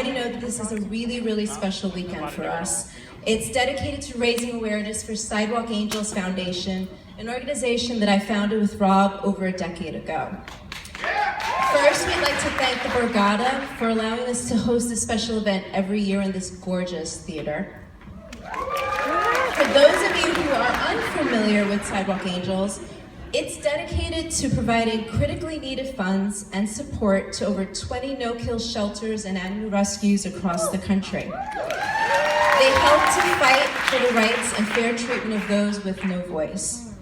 want you to know that this is a really, really special weekend for us. It's dedicated to raising awareness for Sidewalk Angels Foundation, an organization that I founded with Rob over a decade ago. First, we'd like to thank the Borgata for allowing us to host a special event every year in this gorgeous theater. For those of you who are unfamiliar with Sidewalk Angels, it's dedicated to providing critically needed funds and support to over 20 no-kill shelters and animal rescues across the country. They help to fight for the rights and fair treatment of those with no voice.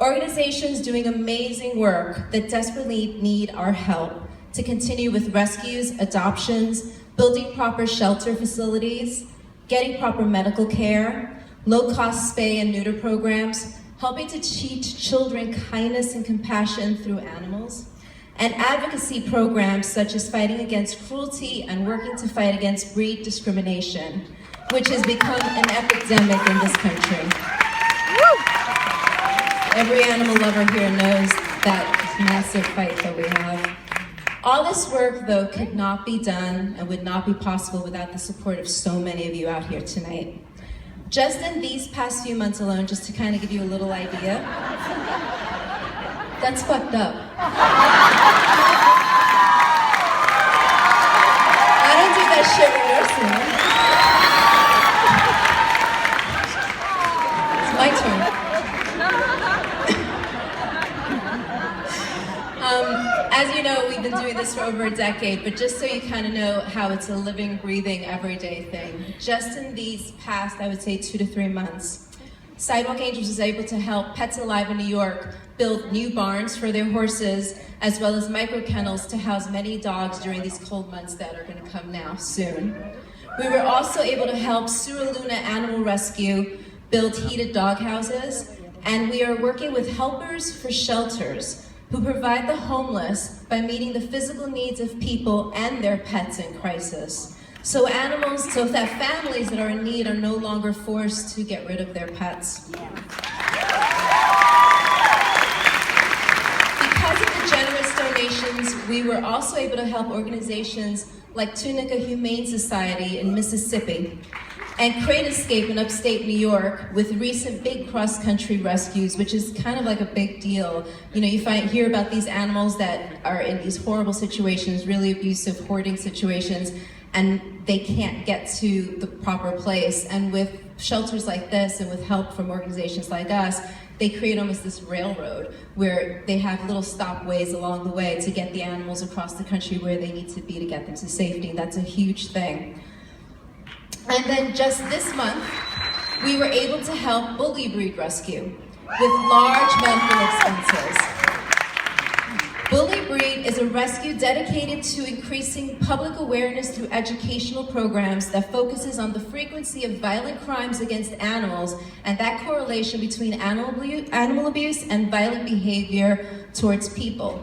Organizations doing amazing work that desperately need our help to continue with rescues, adoptions, building proper shelter facilities, getting proper medical care, low-cost spay and neuter programs, helping to teach children kindness and compassion through animals, and advocacy programs such as fighting against cruelty and working to fight against breed discrimination, which has become an epidemic in this country. Every animal lover here knows that massive fight that we have. All this work, though, could not be done and would not be possible without the support of so many of you out here tonight. Just in these past few months alone, just to kind of give you a little idea, that's fucked up. I don't do that shit rehearsing. It's my turn. As you know, we've been doing this for over a decade, but just so you kind of know how it's a living, breathing, everyday thing. Just in these past, I would say 2 to 3 months, Sidewalk Angels was able to help Pets Alive in New York build new barns for their horses, as well as micro kennels to house many dogs during these cold months that are going to come now soon. We were also able to help Sierra Luna Animal Rescue build heated dog houses, and we are working with Helpers for Shelters, who provide the homeless by meeting the physical needs of people and their pets in crisis. So that families that are in need are no longer forced to get rid of their pets. Because of the generous donations, we were also able to help organizations like Tunica Humane Society in Mississippi and Crate Escape in upstate New York with recent big cross-country rescues, which is kind of like a big deal. You know, you hear about these animals that are in these horrible situations, really abusive hoarding situations, and they can't get to the proper place. And with shelters like this and with help from organizations like us, they create almost this railroad where they have little stopways along the way to get the animals across the country where they need to be to get them to safety. That's a huge thing. And then just this month, we were able to help Bully Breed Rescue with large medical expenses. Bully Breed is a rescue dedicated to increasing public awareness through educational programs that focuses on the frequency of violent crimes against animals and that correlation between animal abuse and violent behavior towards people.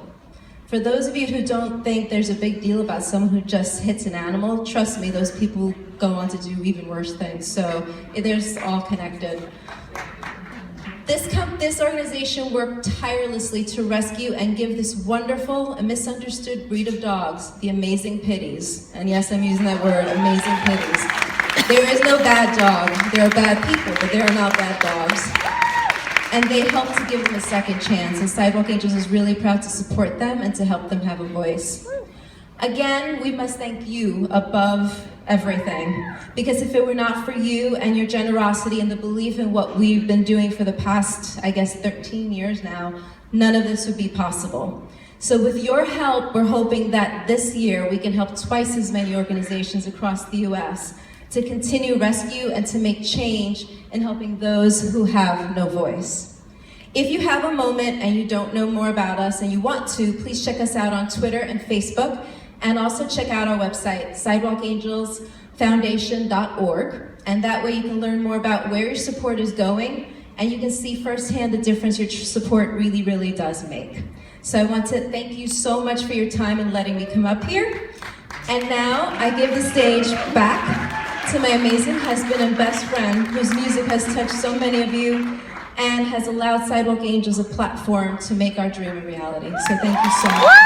For those of you who don't think there's a big deal about someone who just hits an animal, trust me, those people go on to do even worse things. So there's all connected. This organization worked tirelessly to rescue and give this wonderful and misunderstood breed of dogs the amazing pitties. And yes, I'm using that word, amazing pitties. There is no bad dog. There are bad people, but there are not bad dogs. And they help to give them a second chance, and Sidewalk Angels is really proud to support them and to help them have a voice. Again, we must thank you above everything, because if it were not for you and your generosity and the belief in what we've been doing for the past, I guess, 13 years now, none of this would be possible. So with your help, we're hoping that this year we can help twice as many organizations across the US to continue rescue and to make change in helping those who have no voice. If you have a moment and you don't know more about us and you want to, please check us out on Twitter and Facebook, and also check out our website, sidewalkangelsfoundation.org, and that way you can learn more about where your support is going, and you can see firsthand the difference your support really, really does make. So I want to thank you so much for your time and letting me come up here. And now I give the stage back to my amazing husband and best friend, whose music has touched so many of you and has allowed Sidewalk Angels a platform to make our dream a reality. So thank you so much.